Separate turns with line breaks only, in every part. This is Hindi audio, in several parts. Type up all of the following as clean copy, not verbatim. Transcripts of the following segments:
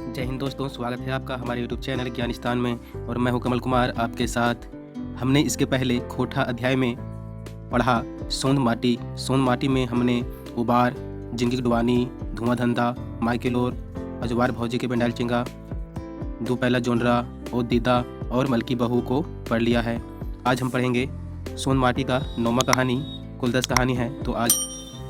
जय हिंद दोस्तों, स्वागत है आपका हमारे यूट्यूब चैनल ज्ञानिस्तान में। और मैं हूं कमल कुमार आपके साथ। हमने इसके पहले खोटा अध्याय में पढ़ा सोंद माटी में हमने उबार, जिंगी डुवानी, धुआं धंधा, माइकेलोर, अजवार भौजी के बेंडाल चिंगा, दो पहला जोनरा, ओ दीदा और मलकी बहू को पढ़ लिया है। आज हम पढ़ेंगे सोंद माटी का 9वां कहानी। कुल 10 कहानी है, तो आज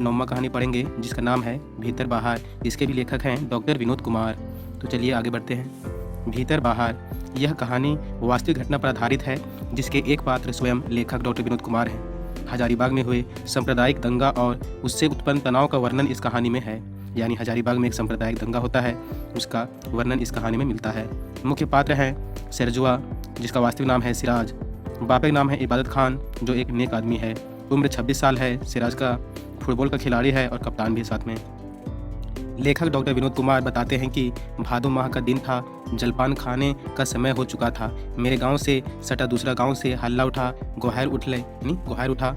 9वां कहानी पढ़ेंगे जिसका नाम है भीतर बाहर। इसके भी लेखक हैं डॉक्टर विनोद कुमार। तो चलिए आगे बढ़ते हैं। भीतर बाहर यह कहानी वास्तविक घटना पर आधारित है, जिसके एक पात्र स्वयं लेखक डॉक्टर विनोद कुमार हैं। हजारीबाग में हुए सांप्रदायिक दंगा और उससे उत्पन्न तनाव का वर्णन इस कहानी में है। यानी हजारीबाग में एक सांप्रदायिक दंगा होता है, उसका वर्णन इस कहानी में मिलता है। मुख्य पात्र हैं सिरजुआ, जिसका वास्तविक नाम है सिराज। बाप का नाम है इबादत खान, जो एक नेक आदमी है। उम्र 26 साल है। सिराज का फुटबॉल का खिलाड़ी है और कप्तान भी साथ में। लेखक डॉक्टर विनोद कुमार बताते हैं कि भादो माह का दिन था। जलपान खाने का समय हो चुका था। मेरे गांव से सटा दूसरा गांव से हल्ला उठा, गोहार उठा,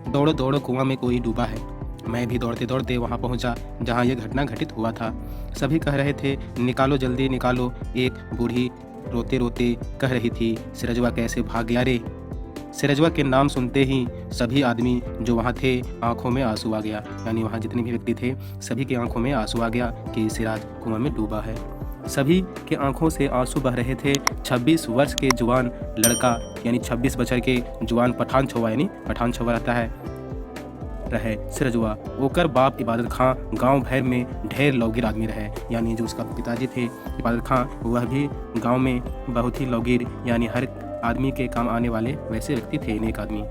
दौड़ो दौड़ो, कुआं में कोई डूबा है। मैं भी दौड़ते दौड़ते वहां पहुंचा जहां यह घटना घटित हुआ था। सभी कह रहे थे निकालो, जल्दी निकालो। एक बूढ़ी रोते रोते कह रही थी, सिरजवा कैसे भाग गया रे। सिरजवा के नाम सुनते ही सभी आदमी जो वहाँ थे आंखों में आंसू आ गया। यानी वहाँ जितने भी व्यक्ति थे सभी की आंखों में आंसू आ गया कि सिराज कुआं में डूबा है। सभी के आंखों से आंसू बह रहे थे। 26 वर्ष के जवान लड़का, यानी 26 बछर के जवान पठान छुआ, यानी पठान छुआ रहता है, रहे सिरजुआ। ओकर बाप इबादत खां गांव भर में ढेर लौगीर आदमी रहे। यानी जो उसका पिताजी थे इबादत खां, वह भी गांव में बहुत ही लौगीर, यानी हर आदमी के काम आने वाले वैसे व्यक्ति थे, नेक आदमी।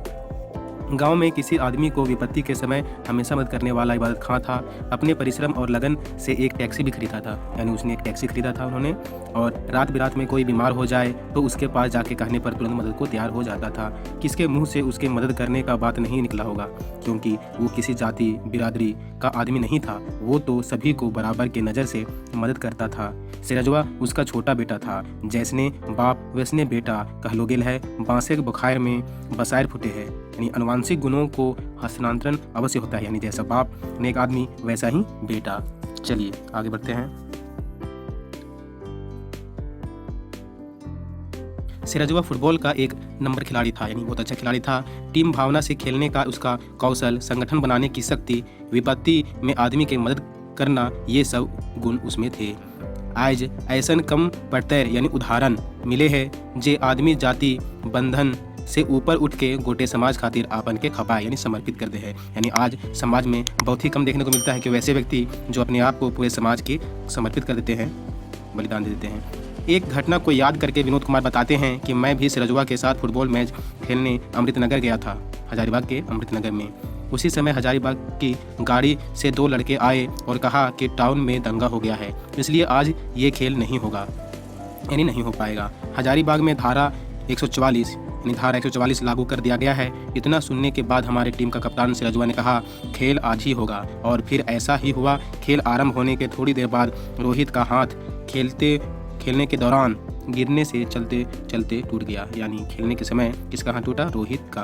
गांव में किसी आदमी को विपत्ति के समय हमेशा मदद करने वाला इबादत खां था। अपने परिश्रम और लगन से एक टैक्सी भी खरीदा था। यानी उसने एक टैक्सी खरीदा था उन्होंने, और रात बिरात में कोई बीमार हो जाए तो उसके पास जाके कहने पर तुरंत मदद को तैयार हो जाता था। किसके मुंह से उसके मदद करने का बात नहीं निकला होगा, क्योंकि वो किसी जाति बिरादरी का आदमी नहीं था। वो तो सभी को बराबर के नज़र से मदद करता था। सिरजवा उसका छोटा बेटा था। जैसने बाप वैसने बेटा कहलोगेल है। बांसे के बुखार में बसायर फुटे है। यानी अनुवांशिक गुणों को हस्तांतरण अवश्य होता है। यानी जैसा बाप नेक आदमी वैसा ही बेटा। चलिए आगे बढ़ते हैं। सिरजवा फुटबॉल का एक नंबर खिलाड़ी था, यानी बहुत अच्छा खिलाड़ी था। टीम भावना से खेलने का उसका कौशल, संगठन बनाने की शक्ति, विपत्ति में आदमी की मदद करना, ये सब गुण उसमें थे। आज ऐसन कम पड़तर, यानी उदाहरण मिले हैं जे आदमी जाति बंधन से ऊपर उठ के गोटे समाज खातिर आपन के खपा, यानी समर्पित करते हैं। यानी आज समाज में बहुत ही कम देखने को मिलता है कि वैसे व्यक्ति जो अपने आप को पूरे समाज के समर्पित कर देते हैं, बलिदान दे देते हैं। एक घटना को याद करके विनोद कुमार बताते हैं कि मैं भी सिरजवा के साथ फुटबॉल मैच खेलने अमृतनगर गया था, हजारीबाग के अमृतनगर में। उसी समय हजारीबाग की गाड़ी से 2 लड़के आए और कहा कि टाउन में दंगा हो गया है, इसलिए आज ये खेल नहीं होगा, यानी नहीं हो पाएगा। हजारीबाग में धारा 144 लागू कर दिया गया है। इतना सुनने के बाद हमारे टीम का कप्तान सिरजवा ने कहा खेल आज ही होगा, और फिर ऐसा ही हुआ। खेल आरंभ होने के थोड़ी देर बाद रोहित का हाथ खेलने के दौरान गिरने से चलते चलते टूट गया। यानी खेलने के समय किसका हाथ टूटा? रोहित का।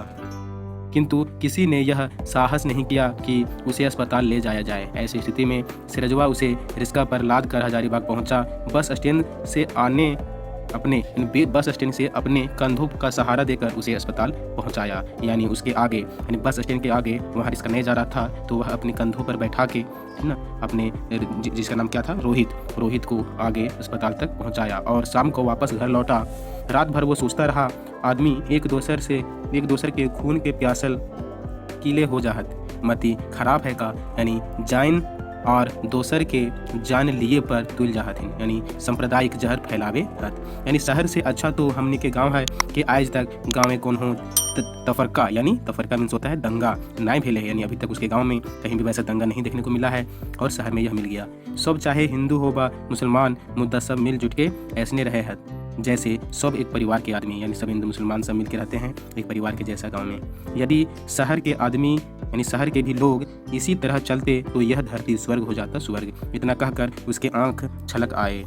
किंतु किसी ने यह साहस नहीं किया कि उसे अस्पताल ले जाया जाए। ऐसी स्थिति में सिरजवा उसे रिक्शा पर लाद कर हजारीबाग पहुंचा। बस स्टैंड से अपने कंधों का सहारा देकर उसे अस्पताल पहुंचाया। यानी उसके आगे, यानी बस स्टैंड के आगे वहाँ रिक्शा नहीं जा रहा था, तो वह अपने कंधों पर बैठा के, है ना, अपने जिसका नाम क्या था, रोहित को आगे अस्पताल तक पहुंचाया और शाम को वापस घर लौटा। रात भर वो सोचता रहा। आदमी एक दूसर के खून के प्यासल कीले हो जाहत, मती खराब है का, यानी जाइन और दोसर के जान लिए पर तुल जाहत हैं। यानी सांप्रदायिक जहर फैलावे हत। यानी शहर से अच्छा तो हमने के गांव है कि आज तक गांव में कौन हो तफरका, यानी तफरका मीन्स होता है दंगा, नाय भेले। यानी अभी तक उसके गांव में कहीं भी वैसा दंगा नहीं देखने को मिला है, और शहर में यह मिल गया। सब चाहे हिंदू हो बा मुसलमान, मुद्दा सब मिलजुल के ऐसने रहे हत जैसे सब एक परिवार के आदमी, यानी सब हिंदू मुसलमान सब मिलकर रहते हैं एक परिवार के जैसा गांव में। यदि शहर के आदमी, यानी शहर के भी लोग इसी तरह चलते तो यह धरती स्वर्ग हो जाता स्वर्ग। इतना कहकर उसके आंख छलक आए।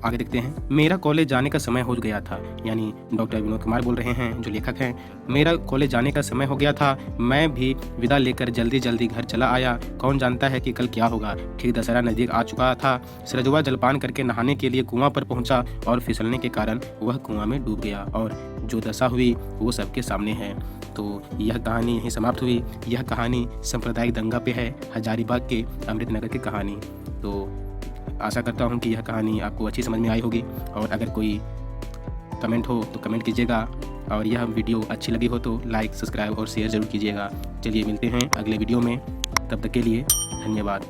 आगे देखते हैं। मेरा कॉलेज जाने का समय हो गया था, यानी डॉक्टर विनोद कुमार बोल रहे हैं जो लेखक हैं। मेरा कॉलेज जाने का समय हो गया था, मैं भी विदा लेकर जल्दी जल्दी घर चला आया। कौन जानता है कि कल क्या होगा। ठीक दशहरा नज़दीक आ चुका था। सरजुआ जलपान करके नहाने के लिए कुआं पर पहुंचा और फिसलने के कारण वह कुआं में डूब गया और जो दशा हुई वो सबके सामने है। तो यह कहानी यहीं समाप्त हुई। यह कहानी सांप्रदायिक दंगा पे है, हजारीबाग के अमृतनगर की कहानी। तो आशा करता हूँ कि यह कहानी आपको अच्छी समझ में आई होगी, और अगर कोई कमेंट हो तो कमेंट कीजिएगा, और यह वीडियो अच्छी लगी हो तो लाइक, सब्सक्राइब और शेयर ज़रूर कीजिएगा। चलिए मिलते हैं अगले वीडियो में, तब तक के लिए धन्यवाद।